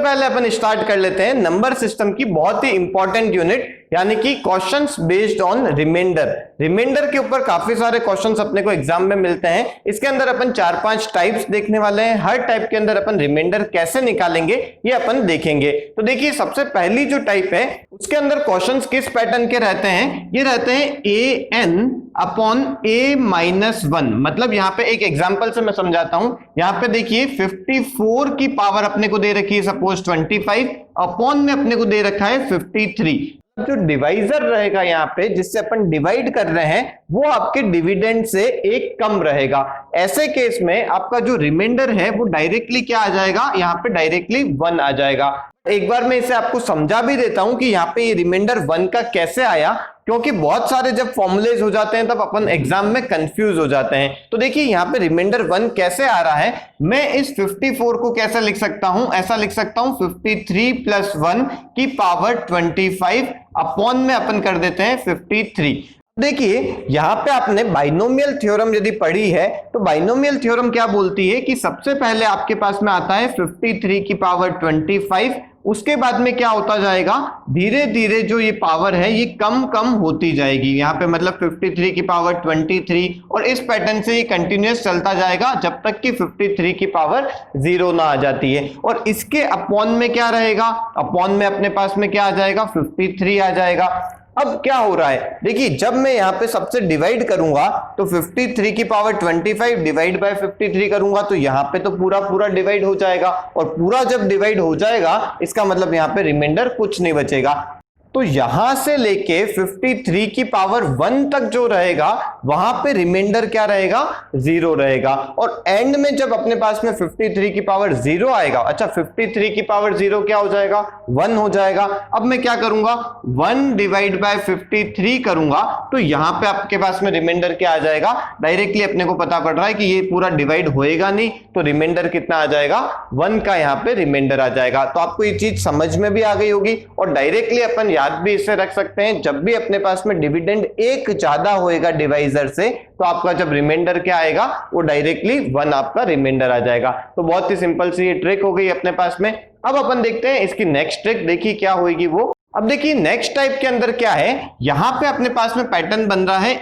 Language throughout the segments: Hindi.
पहले अपन स्टार्ट कर लेते हैं नंबर सिस्टम की बहुत ही इंपॉर्टेंट यूनिट, यानी कि questions based on reminder. Reminder के ऊपर काफी सारे क्वेश्चंस अपने को एग्जाम में मिलते हैं। इसके अंदर अपन 4-5 टाइप्स देखने वाले हैं। हर टाइप के अंदर अपन रिमाइंडर कैसे निकालेंगे ये अपन देखेंगे। तो देखिए, सबसे पहली जो टाइप है उसके अंदर क्वेश्चंस किस पैटर्न के रहते हैं? ये रहते हैं an अपॉन a-1। मतलब यहाँ पे एक एग्जांपल से मैं समझाता हूं। यहाँ पे देखिए 54 की पावर अपने को दे रखी है सपोज 25, अपॉन में अपने को दे रखा है 53। जो डिवाइजर रहेगा यहाँ पे जिससे अपन डिवाइड कर रहे हैं वो आपके डिविडेंड से एक कम रहेगा। ऐसे केस में आपका जो रिमाइंडर है वो डायरेक्टली क्या आ जाएगा? यहाँ पे डायरेक्टली 1 आ जाएगा। एक बार मैं इसे आपको समझा भी देता हूं कि यहाँ पे ये रिमाइंडर 1 का कैसे आया, क्योंकि बहुत सारे जब फॉर्मूलेज हो जाते हैं तब अपन एग्जाम में कंफ्यूज हो जाते हैं। तो देखिए यहाँ पे रिमाइंडर 1 कैसे आ रहा है। मैं इस 54 को कैसे लिख सकता हूं? ऐसा लिख सकता हूं 53 प्लस 1 की पावर 25 अपॉन में अपन कर देते हैं 53। देखिए यहां पे आपने बाइनोमियल थ्योरम यदि पढ़ी है तो बाइनोमियल थ्योरम क्या बोलती है कि सबसे पहले आपके पास में आता है 53 की पावर 25, उसके बाद में क्या होता जाएगा? धीरे धीरे जो ये पावर है ये कम कम होती जाएगी। यहाँ पे मतलब 53 की पावर 23 और इस पैटर्न से ये कंटिन्यूअस चलता जाएगा जब तक कि 53 की पावर 0 ना आ जाती है। और इसके अपॉन में क्या रहेगा? अपॉन में अपने पास में क्या आ जाएगा? 53 आ जाएगा। अब क्या हो रहा है? देखिए जब मैं यहाँ पे सबसे डिवाइड करूंगा तो 53 की पावर 25 डिवाइड बाय 53 करूंगा तो यहाँ पे तो पूरा पूरा डिवाइड हो जाएगा, और पूरा जब डिवाइड हो जाएगा इसका मतलब यहाँ पे रिमाइंडर कुछ नहीं बचेगा। तो यहां से लेके 53 की पावर 1 तक जो रहेगा वहां पे रिमाइंडर क्या रहेगा? 0 रहेगा। और एंड में जब अपने पास में 53 की पावर 0 आएगा, अच्छा 53 की पावर 0 क्या हो जाएगा? 1 हो जाएगा। अब मैं क्या करूंगा? 1 डिवाइड बाय 53 करूंगा तो यहां पे आपके पास में रिमाइंडर क्या आ जाएगा? डायरेक्टली अपने को पता पड़ रहा है कि ये पूरा डिवाइड होएगा नहीं, तो रिमाइंडर कितना आ जाएगा? 1 का यहाँ पे रिमाइंडर आ जाएगा। तो आपको ये चीज समझ में भी आ गई होगी, और डायरेक्टली अपन याद भी इसे रख सकते हैं। जब भी अपने पास में डिविडेंड एक ज्यादा होएगा डिवाइजर से तो आपका जब रिमाइंडर क्या आएगा? वो डायरेक्टली 1 आपका रिमाइंडर आ जाएगा। तो बहुत ही सिंपल सी ये ट्रिक हो गई अपने पास में। अब अपन देखते हैं इसकी नेक्स्ट ट्रिक, देखिए क्या होगी वो। अब देखिए नेक्स्ट टाइप के अंदर क्या है, यहां पे अपने पास में पैटर्न बन रहा है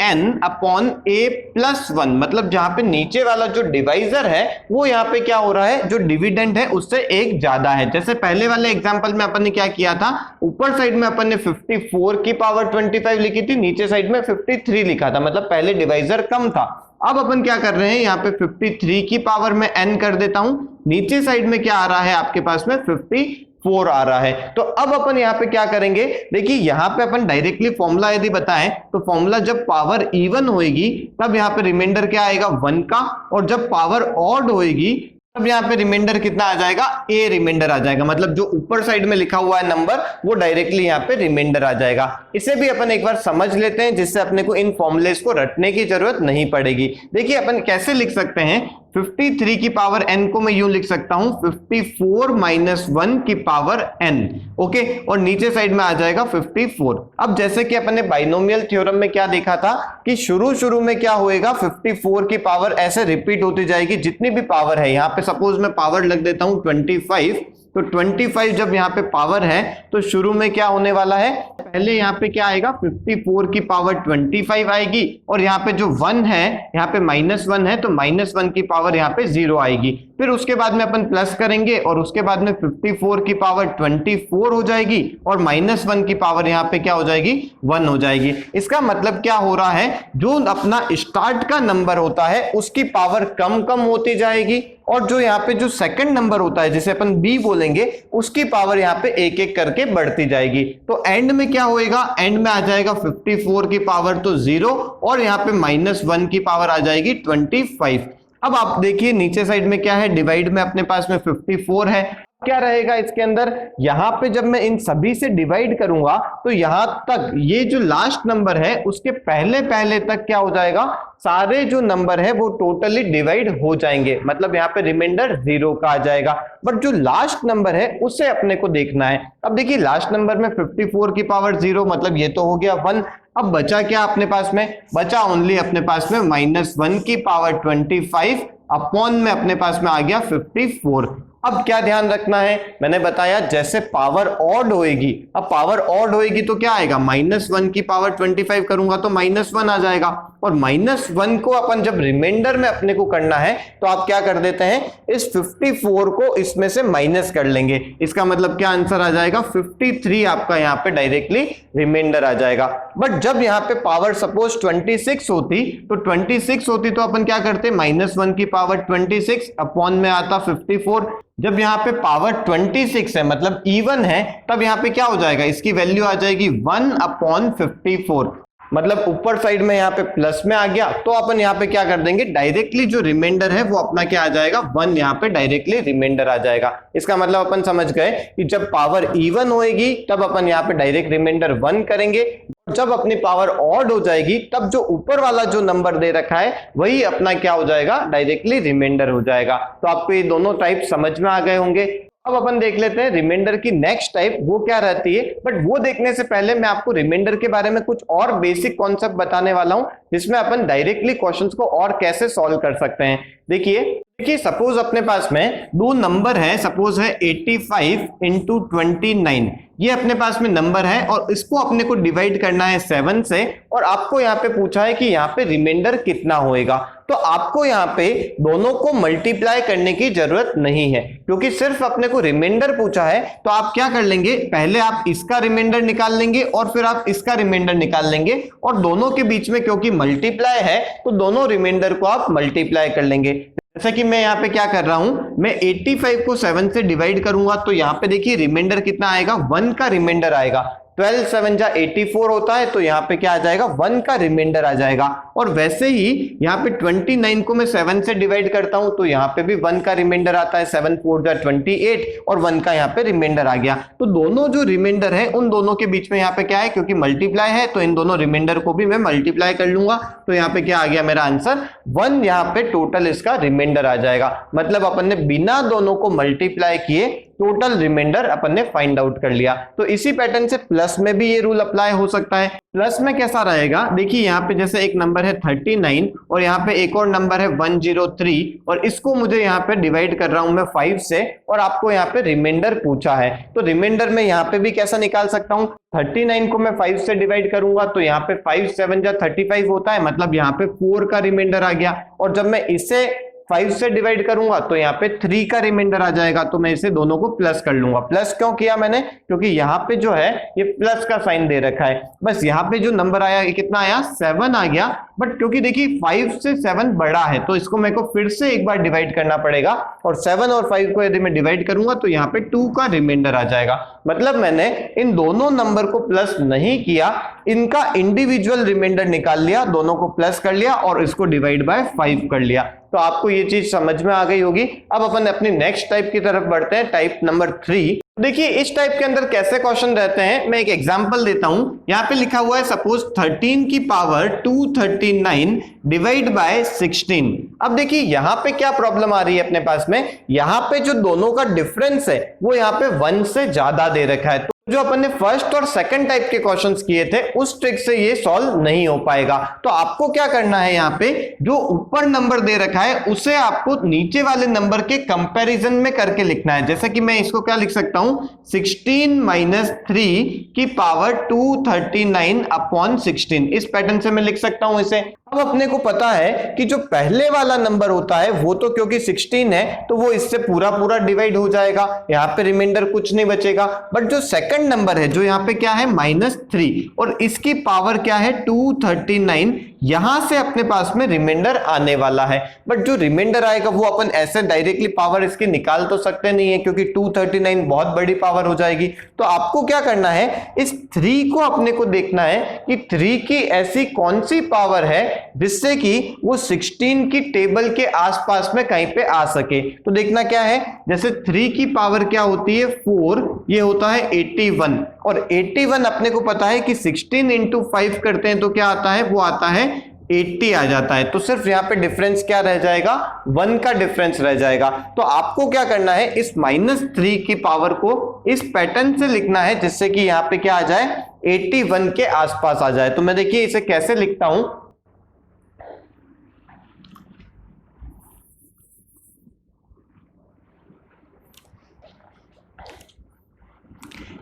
an अपॉन a+1। मतलब जहां पे नीचे वाला जो डिवाइजर है वो यहाँ पे क्या हो रहा है? जो डिविडेंड है उससे एक ज्यादा है। जैसे पहले वाले एग्जांपल में अपन ने क्या किया था? ऊपर साइड में अपन ने 54 की पावर 25 लिखी थी, नीचे साइड में 53 लिखा था, मतलब पहले डिवाइजर कम था। अब अपन क्या कर रहे हैं? यहाँ पे 53 की पावर में n कर देता हूं, नीचे साइड में क्या आ रहा है आपके पास में? 54 आ रहा है। तो अब अपन यहाँ पे क्या करेंगे? देखिए यहाँ पे अपन डायरेक्टली फॉर्मूला यदि बताएं तो फॉर्मूला जब पावर इवन होएगी तब यहाँ पे रिमाइंडर क्या आएगा? 1 का, और जब पावर ऑड होएगी तब यहाँ पे रिमाइंडर कितना आ जाएगा? a रिमाइंडर आ जाएगा। मतलब जो ऊपर साइड में लिखा हुआ है नंबर वो डायरेक्टली यहाँ पे रिमाइंडर आ जाएगा। इसे भी अपन एक बार समझ लेते हैं जिससे अपने को इन फॉर्मूलेस को रटने की जरूरत नहीं पड़ेगी। देखिए अपन कैसे लिख सकते हैं? 53 की पावर n को मैं यूं लिख सकता हूं 54 माइनस 1 की पावर n, ओके, और नीचे साइड में आ जाएगा 54। अब जैसे कि अपन ने बाइनोमियल थ्योरम में क्या देखा था कि शुरू में क्या होएगा? 54 की पावर ऐसे रिपीट होती जाएगी जितनी भी पावर है। यहाँ पे सपोज मैं पावर लग देता हूं 25, तो 25 जब यहाँ पे पावर है तो शुरू में क्या होने वाला है? पहले यहाँ पे क्या आएगा? 54 की पावर 25 आएगी, और यहाँ पे जो 1 है यहाँ पे -1 है तो -1 की पावर यहाँ पे 0 आएगी। फिर उसके बाद में अपन प्लस करेंगे और उसके बाद में 54 की पावर 24 हो जाएगी, और -1 की पावर यहाँ पे क्या हो जाएगी? 1 हो जाएगी। इसका मतलब क्या हो रहा है? जो अपना स्टार्ट का नंबर होता है उसकी पावर कम कम होती जाएगी, और जो यहाँ पे जो सेकंड नंबर होता है जिसे अपन b बोलेंगे उसकी पावर यहाँ पे एक एक करके बढ़ती जाएगी। तो एंड में क्या होएगा? एंड में आ जाएगा 54 की पावर तो 0, और यहाँ पे -1 की पावर आ जाएगी 25। अब आप देखिए नीचे साइड में क्या है? डिवाइड में अपने पास में 54 है। क्या रहेगा इसके अंदर? यहां पे जब मैं इन सभी से डिवाइड करूंगा तो यहां तक ये जो लास्ट नंबर है उसके पहले पहले तक क्या हो जाएगा? सारे जो नंबर है वो टोटली डिवाइड हो जाएंगे। मतलब यहाँ पे रिमाइंडर 0 का आ जाएगा, बट जो लास्ट नंबर है उसे अपने को देखना है। अब देखिए लास्ट नंबर में 54 की पावर 0, मतलब ये तो हो गया 1। अब बचा क्या अपने पास में? बचा ओनली अपने पास में -1 की पावर 25 अपॉन में अपने पास में आ गया 54। अब क्या ध्यान रखना है, मैंने बताया जैसे पावर ऑड होएगी, अब पावर ऑड होएगी तो क्या आएगा, -1 की पावर 25 करूंगा तो -1 आ जाएगा, और -1 को अपन जब रिमाइंडर में अपने को करना है तो आप क्या कर देते हैं, इस 54 को इसमें से माइनस कर लेंगे। इसका मतलब क्या आंसर आ जाएगा, 53 आपका यहाँ पे डायरेक्टली रिमाइंडर आ जाएगा। बट जब यहाँ पे पावर सपोज 26 होती तो अपन क्या करते, -1 की पावर 26 अपॉन में आता 54। जब यहाँ पे पावर 26 है मतलब इवन है, तब यहाँ पे क्या हो जाएगा, इसकी वैल्यू आ जाएगी 1/54, मतलब ऊपर साइड में यहाँ पे प्लस में आ गया, तो अपन यहाँ पे क्या कर देंगे, डायरेक्टली जो रिमाइंडर है वो अपना क्या आ जाएगा, 1 यहाँ पे डायरेक्टली रिमाइंडर आ जाएगा। इसका मतलब अपन समझ गए कि जब पावर इवन होएगी तब अपन यहाँ पे डायरेक्ट रिमाइंडर 1 करेंगे, जब अपनी पावर ऑड हो जाएगी तब जो ऊपर वाला जो नंबर दे रखा है वही अपना क्या हो जाएगा, डायरेक्टली रिमाइंडर हो जाएगा। तो आपको ये दोनों टाइप समझ में आ गए होंगे। अब अपन देख लेते हैं रिमाइंडर की नेक्स्ट टाइप वो क्या रहती है, बट वो देखने से पहले मैं आपको रिमाइंडर के बारे में कुछ और बेसिक कॉन्सेप्ट बताने वाला हूं, जिसमें अपन डायरेक्टली क्वेश्चंस को और कैसे सॉल्व कर सकते हैं। देखिए सपोज अपने पास में दो नंबर है, सपोज है 85 इंटू 29, ये अपने पास में नंबर है और इसको अपने को डिवाइड करना है 7 से, और आपको यहाँ पे पूछा है कि यहाँ पे रिमाइंडर कितना होएगा। तो आपको यहाँ पे दोनों को मल्टीप्लाई करने की जरूरत नहीं है, क्योंकि सिर्फ अपने को रिमाइंडर पूछा है। तो आप क्या कर लेंगे, पहले आप इसका रिमाइंडर निकाल लेंगे और फिर आप इसका रिमाइंडर निकाल लेंगे, और दोनों के बीच में क्योंकि मल्टीप्लाई है तो दोनों रिमाइंडर को आप मल्टीप्लाई कर लेंगे। जैसा कि मैं यहाँ पे क्या कर रहा हूं, मैं 85 को 7 से डिवाइड करूंगा तो यहाँ पे देखिए रिमाइंडर कितना आएगा, 1 का रिमाइंडर आएगा। 12 7 जा 84 होता है, तो यहाँ पे क्या आ जाएगा, 1 का रिमाइंडर आ जाएगा। और वैसे ही यहाँ पे 29 को मैं 7 से डिवाइड करता हूं तो यहाँ पे भी 1 का रिमाइंडर आता है, 7 4 जा 28 और 1 का यहाँ पे रिमाइंडर आ गया। तो दोनों जो रिमाइंडर है उन दोनों के बीच में यहाँ पे क्या है, क्योंकि मल्टीप्लाई है तो इन दोनों रिमाइंडर को भी मैं मल्टीप्लाई कर लूंगा। तो यहाँ पे क्या आ गया मेरा आंसर, 1 यहाँ पे टोटल इसका रिमाइंडर आ जाएगा। मतलब अपन ने बिना दोनों को मल्टीप्लाई किए टोटल रिमाइंडर अपन ने फाइंड आउट कर लिया। तो इसी पैटर्न से प्लस में भी ये रूल अप्लाई हो सकता है। प्लस में कैसा रहेगा, देखिए यहाँ पे जैसे एक नंबर है 39 और यहाँ पे एक और नंबर है 103, और इसको मुझे यहाँ पे डिवाइड कर रहा हूं मैं 5 से, और आपको यहाँ पे रिमाइंडर पूछा है। तो रिमाइंडर में यहाँ पे भी कैसा निकाल सकता हूँ, 39 को मैं 5 से डिवाइड करूंगा तो यहाँ पे 5 7 जा 35 होता है, मतलब यहाँ पे 4 का रिमाइंडर आ गया। और जब मैं इसे 5 से डिवाइड करूंगा तो यहाँ पे 3 का रिमाइंडर आ जाएगा। तो मैं इसे दोनों को प्लस कर लूंगा। प्लस क्यों किया मैंने, क्योंकि यहाँ पे जो है ये प्लस का साइन दे रखा है। बस यहाँ पे जो नंबर आया ये कितना आया, 7 आ गया। बट क्योंकि देखिए 5 से 7 बड़ा है तो इसको मेरे को फिर से एक बार डिवाइड करना पड़ेगा, और 7 और 5 को यदि मैं डिवाइड करूंगा तो यहाँ पे 2 का रिमाइंडर आ जाएगा। मतलब मैंने इन दोनों नंबर को प्लस नहीं किया, इनका इंडिविजुअल रिमाइंडर निकाल लिया, दोनों को प्लस कर लिया और इसको डिवाइड बाय 5 कर लिया। तो आपको ये चीज समझ में आ गई होगी। अब अपन अपनी नेक्स्ट टाइप की तरफ बढ़ते हैं, टाइप नंबर 3। देखिए इस टाइप के अंदर कैसे क्वेश्चन रहते हैं, मैं एक एग्जांपल देता हूं। यहाँ पे लिखा हुआ है सपोज 13 की पावर 239 डिवाइड बाय 16। अब देखिए यहाँ पे क्या प्रॉब्लम आ रही है अपने पास में, यहाँ पे जो दोनों का डिफरेंस है वो यहाँ पे 1 से ज्यादा दे रखा है। तो जो अपन ने फर्स्ट और सेकंड टाइप के क्वेश्चंस किए थे उस ट्रिक से ये सॉल्व नहीं हो पाएगा। तो आपको क्या करना है, यहाँ पे जो ऊपर नंबर दे रखा है उसे आपको नीचे वाले नंबर के कंपैरिजन में करके लिखना है। जैसे कि मैं इसको क्या लिख सकता हूं, 16 - 3 की पावर 239 अपॉन 16, इस पैटर्न से मैं लिख सकता हूं इसे। अब अपने को पता है कि जो पहले वाला नंबर होता है वो तो क्योंकि 16 है तो वो इससे पूरा पूरा डिवाइड हो जाएगा, यहाँ पे रिमाइंडर कुछ नहीं बचेगा। बट जो सेकंड नंबर है जो यहाँ पे क्या है -3 और इसकी पावर क्या है 239, यहां से अपने पास में रिमाइंडर आने वाला है। बट जो रिमाइंडर आएगा वो अपन ऐसे डायरेक्टली पावर इसकी निकाल तो सकते नहीं है, क्योंकि 239 बहुत बड़ी पावर हो जाएगी। तो आपको क्या करना है, इस 3 को अपने को देखना है कि 3 की ऐसी कौन सी पावर है जिससे कि वो 16 की टेबल के आसपास में कहीं पे आ सके। तो देखना क्या है, जैसे 3 की पावर क्या होती है 4, ये होता है 81, और 81 अपने को पता है कि 16 × 5 करते हैं तो क्या आता है, वो आता है 80 आ जाता है। तो सिर्फ यहाँ पे डिफरेंस क्या रह जाएगा, 1 का डिफरेंस रह जाएगा। तो आपको क्या करना है, इस -3 की पावर को इस पैटर्न से लिखना है जिससे कि यहाँ पे क्या आ जाए, 81 के आसपास आ जाए। तो मैं देखिए इसे कैसे लिखता हूं,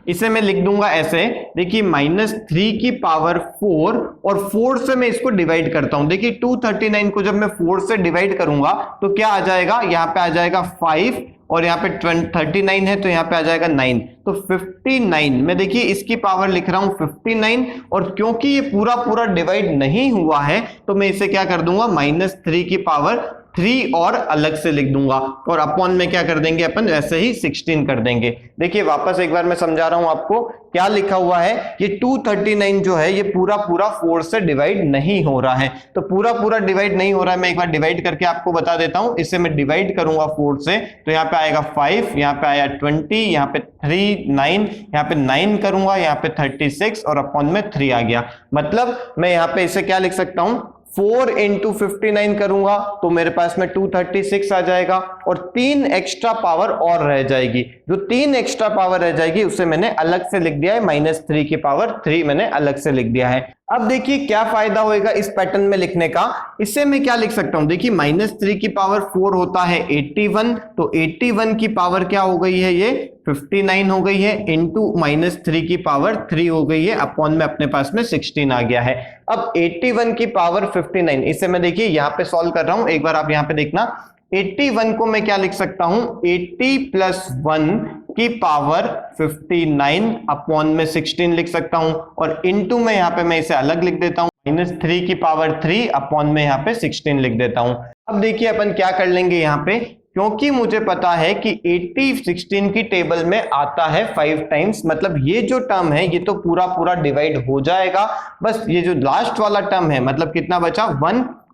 इसे मैं लिख दूंगा ऐसे, देखिए -3 की पावर 4 और 4 से मैं इसको डिवाइड करता हूं। देखिए 239 को जब मैं 4 से डिवाइड करूंगा तो क्या आ जाएगा, यहाँ पे आ जाएगा 5 और यहाँ पे 39 है तो यहाँ पे आ जाएगा 9, तो 59। मैं देखिए इसकी पावर लिख रहा हूं 59, और क्योंकि ये पूरा पूरा डिवाइड नहीं हुआ है तो मैं इसे क्या कर दूंगा, -3 की पावर 3 और अलग से लिख दूंगा, और अपॉन में क्या कर देंगे अपन, ऐसे ही 16 कर देंगे। देखिए वापस एक बार मैं समझा रहा हूं आपको क्या लिखा हुआ है, ये 239 जो है ये पूरा पूरा 4 से डिवाइड नहीं हो रहा है, तो पूरा पूरा डिवाइड नहीं हो रहा है। मैं एक बार डिवाइड करके आपको बता देता हूं, इसे मैं डिवाइड करूंगा 4 से तो यहाँ पे आएगा 5, यहाँ पे आया 20, यहाँ पे 3 9, यहाँ पे 9 करूंगा, यहाँ पे 36 और अपॉन में 3 आ गया। मतलब मैं यहाँ पे इसे क्या लिख सकता हूं, 4 इंटू 59 करूंगा तो मेरे पास में 236 आ जाएगा, और 3 एक्स्ट्रा पावर और रह जाएगी। जो 3 एक्स्ट्रा पावर रह जाएगी उसे मैंने अलग से लिख दिया है, -3 की पावर 3 मैंने अलग से लिख दिया है। अब देखिए क्या फायदा होएगा इस पैटर्न में लिखने का, इससे मैं क्या लिख सकता हूं, देखिए -3 की पावर 4 होता है 81, तो 81 की पावर क्या हो गई है, ये 59 हो गई है, इंटू -3 की पावर 3 हो गई है, अपॉन में अपने पास में 16 आ गया है। अब 81 की पावर 59, इसे मैं देखिए यहां पे सॉल्व कर रहा हूं, एक बार आप यहां पे देखना। 81 को मैं क्या लिख सकता हूं, 80 + 1 की पावर 59 अपॉन में 16 लिख सकता हूं, और इनटू में यहां पे मैं इसे अलग लिख देता हूं, -3 की पावर 3 अपॉन में यहां पे 16 लिख देता हूं। अब देखिए अपन क्या कर लेंगे यहां पे, क्योंकि मुझे पता है कि 80 16 की टेबल में आता है 5 टाइम्स, मतलब ये जो टर्म है ये तो पूरा पूरा डिवाइड हो जाएगा, बस ये जो लास्ट वाला टर्म है मतलब कितना बचा,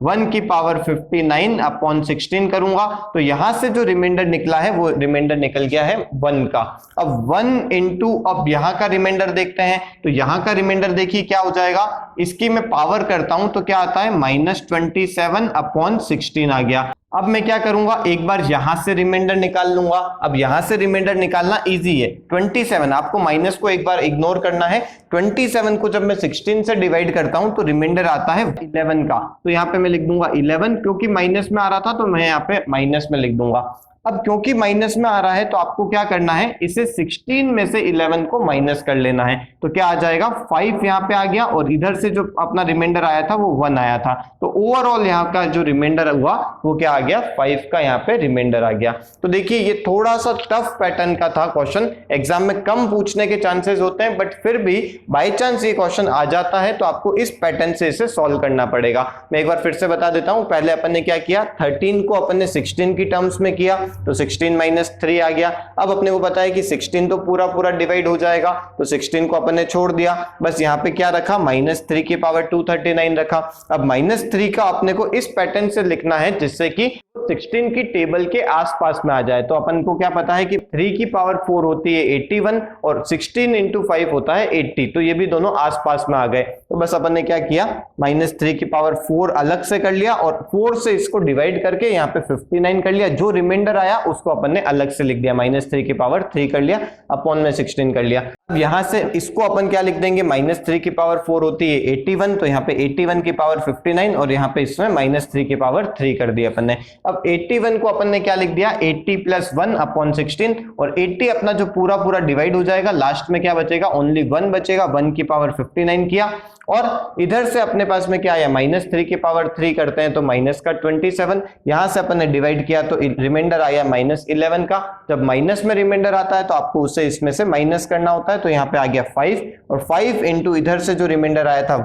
1 की पावर 59 अपॉन 16 करूंगा तो यहां से जो रिमाइंडर निकला है वो रिमाइंडर निकल गया है 1 का। अब 1 इंटू, अब यहां का रिमाइंडर देखते हैं, तो यहां का रिमाइंडर देखिए क्या हो जाएगा, इसकी मैं पावर करता हूं तो क्या आता है, -27 अपॉन 16 आ गया। अब मैं क्या करूंगा, एक बार यहां से रिमाइंडर निकाल लूंगा। अब यहां से रिमाइंडर निकालना इजी है, 27, आपको माइनस को एक बार इग्नोर करना है। 27 को जब मैं 16 से डिवाइड करता हूं तो रिमाइंडर आता है 11 का, तो यहां पे मैं लिख दूंगा 11, क्योंकि माइनस में आ रहा था तो मैं यहाँ पे माइनस में लिख दूंगा। अब क्योंकि माइनस में आ रहा है तो आपको क्या करना है, इसे 16 में से 11 को माइनस कर लेना है, तो क्या आ जाएगा, 5 यहाँ पे आ गया, और इधर से जो अपना रिमाइंडर आया था वो 1 आया था, तो ओवरऑल यहाँ का जो रिमाइंडर हुआ वो क्या आ गया, 5 का यहाँ पे रिमाइंडर आ गया। तो देखिए ये थोड़ा सा टफ पैटर्न का था क्वेश्चन, एग्जाम में कम पूछने के चांसेस होते हैं, बट फिर भी बाई चांस ये क्वेश्चन आ जाता है तो आपको इस पैटर्न से इसे सॉल्व करना पड़ेगा। मैं एक बार फिर से बता देता हूं, पहले अपन ने क्या किया, 13 को अपन ने 16 की टर्म्स में किया तो 16 - 3 आ गया। अब अपने को पता है कि 16 तो पूरा पूरा डिवाइड हो जाएगा, तो 16 को अपन ने छोड़ दिया, बस यहाँ पे क्या रखा, -3 की पावर 239 रखा। अब -3 का अपने को इस पैटर्न से लिखना है जिससे कि 16 की टेबल के आसपास में आ जाए। तो अपन को क्या पता है कि 3 की पावर 4 होती है 81 और 16 × 5 होता है 80, तो ये भी दोनों आसपास में आ गए। तो बस अपन ने क्या किया, -3 की पावर 4 अलग से कर लिया और 4 से इसको डिवाइड करके यहाँ पे 59 कर लिया, जो रिमाइंडर आया उसको अपन ने अलग से लिख दिया, -3 की पावर 3 कर लिया, अपॉन में 16 कर लिया। अब यहां से इसको अपन क्या लिख देंगे, -3 की पावर 4 होती है 81, तो यहाँ पे 81 की पावर 59 और यहाँ पे इसमें -3 की पावर 3 कर दिया अपन ने। अब 81 को अपन ने क्या लिख दिया, 80 + 1 अपॉन 16, और 80 अपना जो पूरा पूरा डिवाइड हो जाएगा, लास्ट में क्या बचेगा, ओनली 1 बचेगा, 1 की पावर 59 किया, और इधर से अपने पास में क्या आया, -3 की पावर 3 करते हैं तो माइनस का 27, यहां से अपन ने डिवाइड किया तो रिमाइंडर आया -11 का। जब माइनस में रिमाइंडर आता है तो आपको उसे इसमें से माइनस करना होता है, तो यहाँ पे आ गया 5, और 5 इंटू इधर से जो रिमाइंडर आया था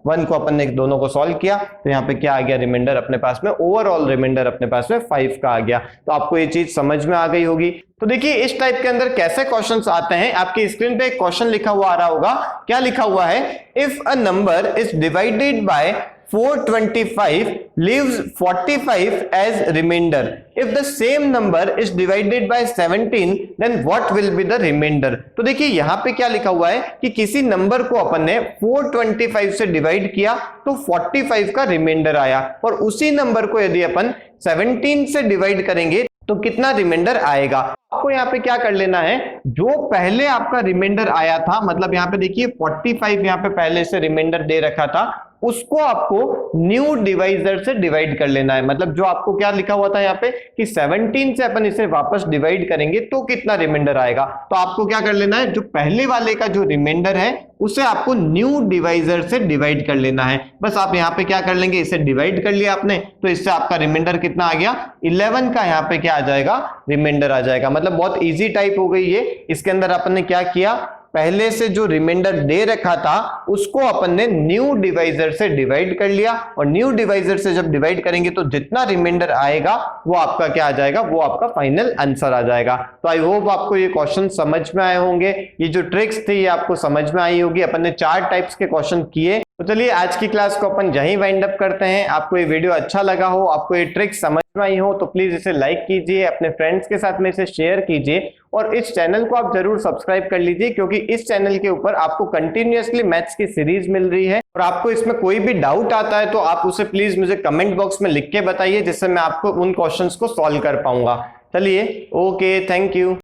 1 को अपन ने दोनों को सॉल्व किया तो यहाँ पे क्या आ गया, रिमाइंडर अपने पास में, ओवरऑल रिमाइंडर अपने पास में 5 का आ गया। तो आपको ये चीज समझ में आ गई होगी। तो देखिए इस टाइप के अंदर कैसे क्वेश्चंस आते हैं, आपकी स्क्रीन पे एक क्वेश्चन लिखा हुआ आ रहा होगा, क्या लिखा हुआ है, if a number is divided by 425 leaves 45 as remainder. If the same number is divided by 17, then what will be the remainder? तो देखिए यहाँ पे क्या लिखा हुआ है कि किसी नंबर को अपन ने 425 से डिवाइड किया तो 45 का रिमाइंडर आया, और उसी नंबर को यदि अपन 17 से डिवाइड करेंगे तो कितना रिमाइंडर आएगा। आपको यहाँ पे क्या कर लेना है, जो पहले आपका रिमाइंडर आया था, मतलब यहाँ पे देखिए 45 यहाँ पे पहले से रिमाइंडर दे रखा था, उसको आपको न्यू डिवाइजर से डिवाइड कर लेना है। मतलब जो आपको क्या लिखा हुआ था यहाँ पे कि 17 से अपन इसे वापस डिवाइड करेंगे तो कितना रिमाइंडर आएगा, तो आपको क्या कर लेना है, जो पहले वाले का जो रिमाइंडर है उसे आपको न्यू डिवाइजर से डिवाइड कर लेना है। बस आप यहाँ पे क्या कर लेंगे, इसे डिवाइड कर लिया आपने, तो इससे आपका रिमाइंडर कितना आ गया, 11 का यहाँ पे क्या आ जाएगा, रिमाइंडर आ जाएगा। मतलब बहुत इजी टाइप हो गई ये। इसके अंदर अपन ने क्या किया, पहले से जो रिमाइंडर दे रखा था उसको अपन ने न्यू डिवाइजर से डिवाइड कर लिया, और न्यू डिवाइजर से जब डिवाइड करेंगे तो जितना रिमाइंडर आएगा वो आपका क्या आ जाएगा, वो आपका फाइनल आंसर आ जाएगा। तो आई होप आपको ये क्वेश्चन समझ में आए होंगे, ये जो ट्रिक्स थी ये आपको समझ में आई होगी। अपन ने 4 टाइप्स के क्वेश्चन किए। तो चलिए आज की क्लास को अपन यहीं वाइंड अप करते हैं। आपको ये वीडियो अच्छा लगा हो, आपको ये ट्रिक समझ में आई हो, तो प्लीज इसे लाइक कीजिए, अपने फ्रेंड्स के साथ में इसे शेयर कीजिए, और इस चैनल को आप जरूर सब्सक्राइब कर लीजिए, क्योंकि इस चैनल के ऊपर आपको कंटिन्यूअसली मैथ्स की सीरीज मिल रही है। और आपको इसमें कोई भी डाउट आता है तो आप उसे प्लीज मुझे कमेंट बॉक्स में लिख के बताइए, जिससे मैं आपको उन क्वेश्चंस को सॉल्व कर पाऊंगा। चलिए, ओके, थैंक यू।